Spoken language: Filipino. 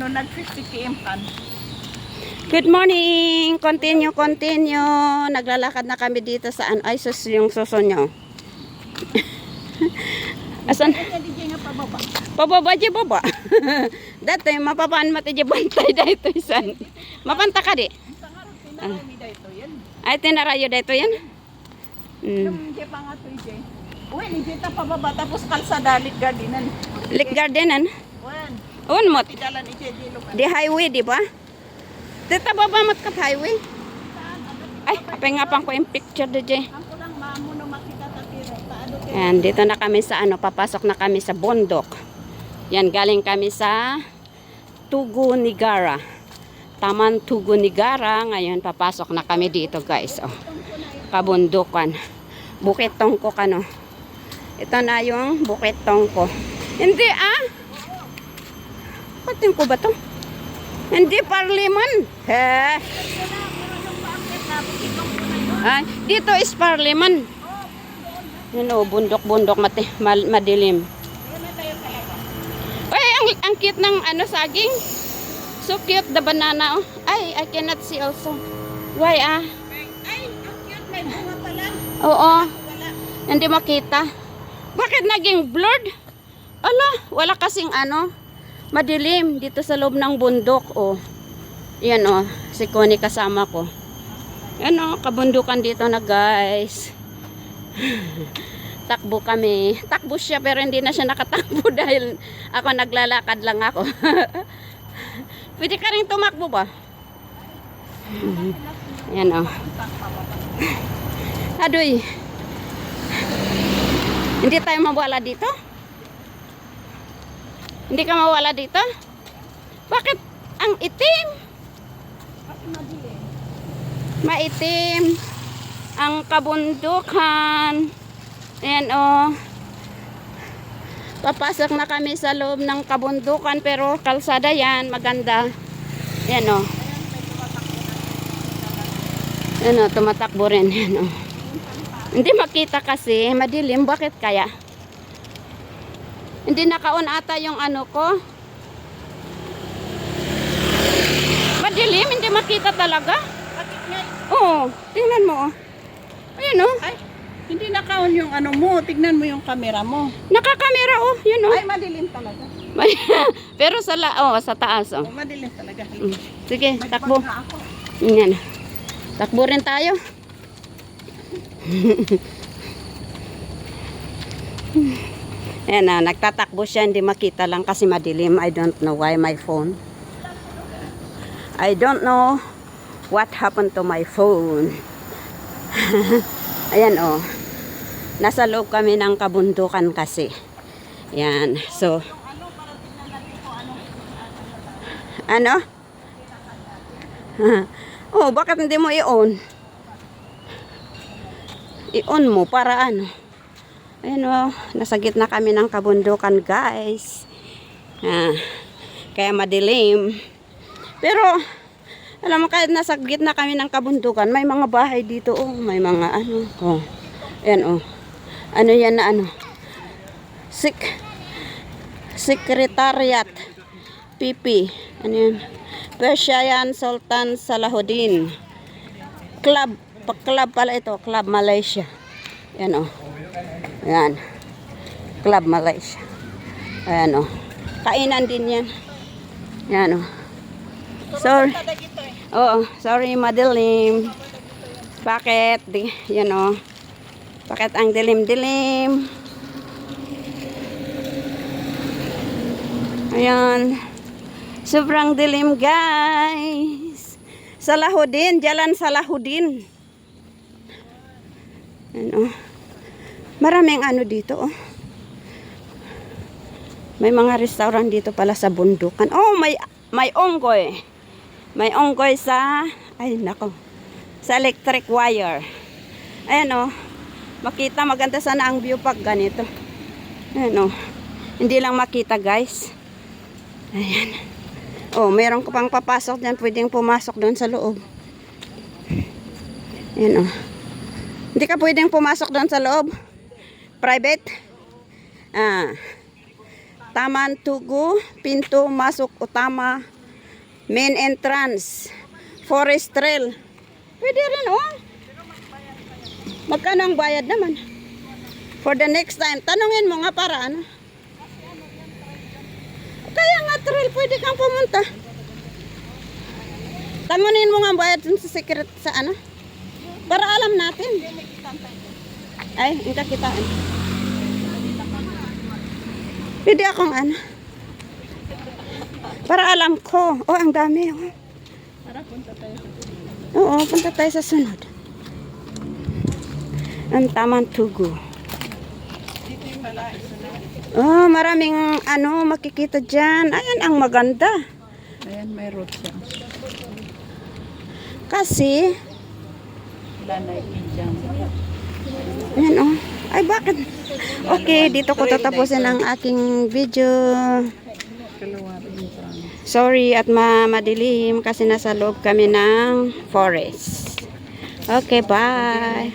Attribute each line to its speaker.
Speaker 1: No, nag-50 km kan.
Speaker 2: Good morning! Continue. Naglalakad na kami dito sa ay yung suso nyo. Asan?
Speaker 1: Hindi nga pababa.
Speaker 2: Pababa di baba. Dati mapapaan mati di bantay dito isan. Mapanta ka di?
Speaker 1: Sangarap tinarami dito yan.
Speaker 2: Ay tinarayo dito yan.
Speaker 1: Yung di pa nga to ije. Uy, hindi ta pababa tapos kalsada lit gardenan.
Speaker 2: Lake Gardenan.
Speaker 1: Wan.
Speaker 2: Unmot.
Speaker 1: Tidalan ije di lupa.
Speaker 2: Di highway di ba? Dito baba mat ka highway. Ay, apay nga pang ko yung picture di jay.
Speaker 1: Ang kulang maamo no makita ta tira. Taado tira.
Speaker 2: Ayan, dito na kami sa papasok na kami sa bundok. Yan, galing kami sa Tugu Nigara. Taman Tugu Nigara. Ngayon, papasok na kami dito, guys. Oh, kabundukan. Bukit Tongko ano. Ito na yung Bukit Tongko. Hindi, Pating ko ba to? Hindi, Parliament. He. Ay, dito is Parliament. Yan o, bundok-bundok madilim. Ay, ang cute ng saging. So cute, the banana. Oh. Ay, I cannot see also. Why,
Speaker 1: Ay, ang cute. May bunga pa lang.
Speaker 2: Oo,
Speaker 1: Wala.
Speaker 2: hindi makita. Bakit naging blurred? Ala, wala kasing madilim dito sa loob ng bundok. Oh. Yan oh, si Connie kasama ko. Yan oh, kabundukan dito na guys. Takbo kami. Takbo siya pero hindi na siya nakatakbo dahil ako naglalakad lang ako. Pwede ka rin tumakbo ba? Yan oh. Adoy. Hindi tayo mawala dito? Hindi ka mawala dito? Bakit ang itim?
Speaker 1: Kasi madilim.
Speaker 2: Maitim ang kabundukan. Ayan oh. Papasok na kami sa loob ng kabundukan pero kalsada yan, maganda. Ayan oh. Ayan oh, tumatakbo rin. Ayan oh. Hindi makita kasi, madilim. Bakit kaya? Hindi naka-on ata yung ko. Madilim, hindi makita talaga.
Speaker 1: Bakit nga?
Speaker 2: Oo, tingnan mo oh. Ayan oh.
Speaker 1: Ay, hindi naka-on yung mo. Tignan mo yung camera mo.
Speaker 2: Nakakamera oh, yun oh.
Speaker 1: Ay, madilim talaga.
Speaker 2: Pero sa taas oh.
Speaker 1: Madilim talaga.
Speaker 2: Sige, takbo.
Speaker 1: Nagpag na ako.
Speaker 2: Yan. Takbo rin tayo. Ayan na, nagtatakbo siya, hindi makita lang kasi madilim. I don't know why my phone. I don't know what happened to my phone. Ayan oh. Nasa loob kami ng kabundukan kasi. Ayan, so. Ano? Oh, bakit hindi mo i-on? I-on mo para ano? Ayan o, nasa gitna kami ng kabundukan guys. Kaya madilim. Pero, alam mo kahit nasa gitna kami ng kabundukan, may mga bahay dito oh. May mga oh. Ayan oh. Ano yan na Secretariat. PP. Ano yan? Persian Sultan Salahuddin. Club pala ito. Club Malaysia. Ayan oh. Ayan. Club Malaysia. Ayan oh. Kainan din yan. Ayan oh. Sorry. Oo. Sorry, madilim. Bakit? Yan oh. Bakit ang dilim-dilim? Ayan. Sobrang dilim guys. Salahuddin. Jalan Salahuddin. Ayan oh. Maraming dito oh. May mga restaurant dito pala sa bundukan. Oh, may onggoy. May onggoy sa sa electric wire. Ayan oh. Makita maganda sana ang view pag ganito. Ayan oh. Hindi lang makita guys. Ayan. Oh, meron ko pang papasok diyan, pwedeng pumasok doon sa loob. Ayan oh. Hindi ka pwedeng pumasok doon sa loob. Private. Taman Tugu, pinto masuk utama, main entrance, forest trail. Pwede rin, oh. Magkano ang bayad naman? For the next time, tanungin mo nga para ano. Kaya nga trail, pwede kang pumunta. Tangunin mo nga ang bayad dun sa secret sa ano. Para alam natin. Ay, ang kakitaan. Pwede akong ano. Para alam ko. Oh, ang dami. Oh.
Speaker 1: Tara, punta tayo.
Speaker 2: Oo, punta tayo sa sunod. Ang Taman Tugu.
Speaker 1: Dito yung malay.
Speaker 2: Oh, maraming ano makikita dyan. Ayan ang maganda.
Speaker 1: Ayan, may road siya.
Speaker 2: Kasi,
Speaker 1: Wala na ipinjam.
Speaker 2: ayan oh. Ay, bakit? Okay, dito ko tatapusin ang aking video. Sorry at madilim kasi nasa loob kami ng forest. Okay, bye.